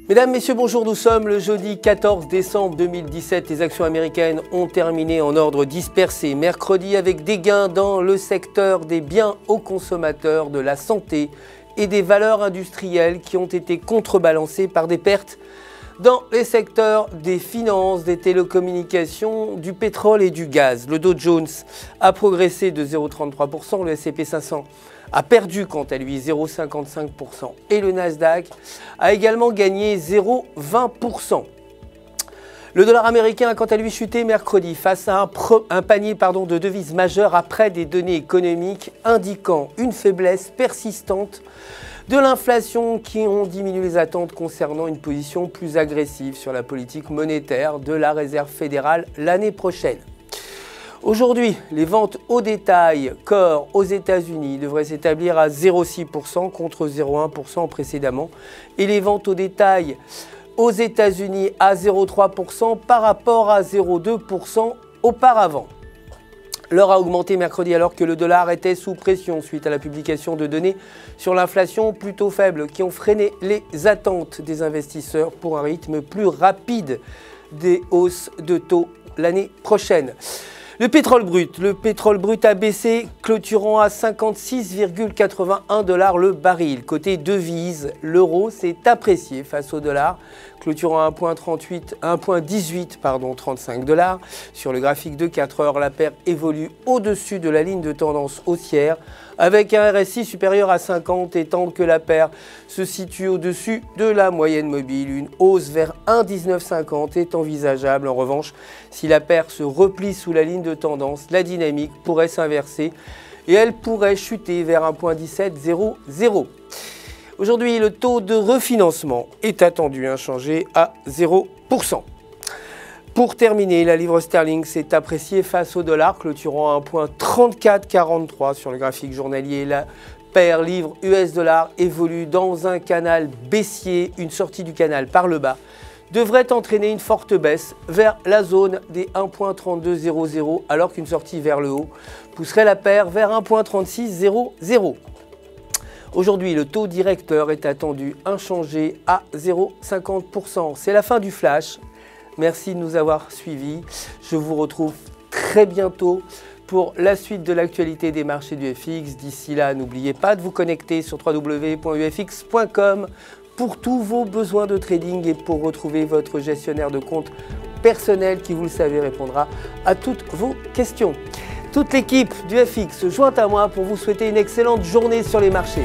Mesdames, Messieurs, bonjour, nous sommes le jeudi 14 décembre 2017. Les actions américaines ont terminé en ordre dispersé mercredi avec des gains dans le secteur des biens aux consommateurs, de la santé et des valeurs industrielles qui ont été contrebalancées par des pertes dans les secteurs des finances, des télécommunications, du pétrole et du gaz. Le Dow Jones a progressé de 0,33%, le S&P 500 a perdu quant à lui 0,55% et le Nasdaq a également gagné 0,20%. Le dollar américain a quant à lui chuté mercredi face à un panier de devises majeures après des données économiques indiquant une faiblesse persistante de l'inflation qui ont diminué les attentes concernant une position plus agressive sur la politique monétaire de la Réserve fédérale l'année prochaine. Aujourd'hui, les ventes au détail corps aux États-Unis devraient s'établir à 0,6% contre 0,1% précédemment et les ventes au détail aux États-Unis à 0,3% par rapport à 0,2% auparavant. L'or a augmenté mercredi alors que le dollar était sous pression suite à la publication de données sur l'inflation plutôt faible qui ont freiné les attentes des investisseurs pour un rythme plus rapide des hausses de taux l'année prochaine. Le pétrole brut a baissé, clôturant à 56,81 $ le baril. Côté devise, l'euro s'est apprécié face au dollar, clôturant à 1,1835 $. Sur le graphique de 4 heures, la paire évolue au-dessus de la ligne de tendance haussière, avec un RSI supérieur à 50 étant que la paire se situe au-dessus de la moyenne mobile. Une hausse vers 1,1950 est envisageable. En revanche, si la paire se replie sous la ligne de tendance, la dynamique pourrait s'inverser et elle pourrait chuter vers 1,1700. Aujourd'hui, le taux de refinancement est attendu inchangé à 0%. Pour terminer, la livre sterling s'est appréciée face au dollar, clôturant à 1,3443 sur le graphique journalier. La paire livre US-dollar évolue dans un canal baissier. Une sortie du canal par le bas devrait entraîner une forte baisse vers la zone des 1,3200 alors qu'une sortie vers le haut pousserait la paire vers 1,3600. Aujourd'hui, le taux directeur est attendu inchangé à 0,50%. C'est la fin du flash. Merci de nous avoir suivis. Je vous retrouve très bientôt pour la suite de l'actualité des marchés du FX. D'ici là, n'oubliez pas de vous connecter sur www.ufx.com pour tous vos besoins de trading et pour retrouver votre gestionnaire de compte personnel qui, vous le savez, répondra à toutes vos questions. Toute l'équipe du FX se joint à moi pour vous souhaiter une excellente journée sur les marchés.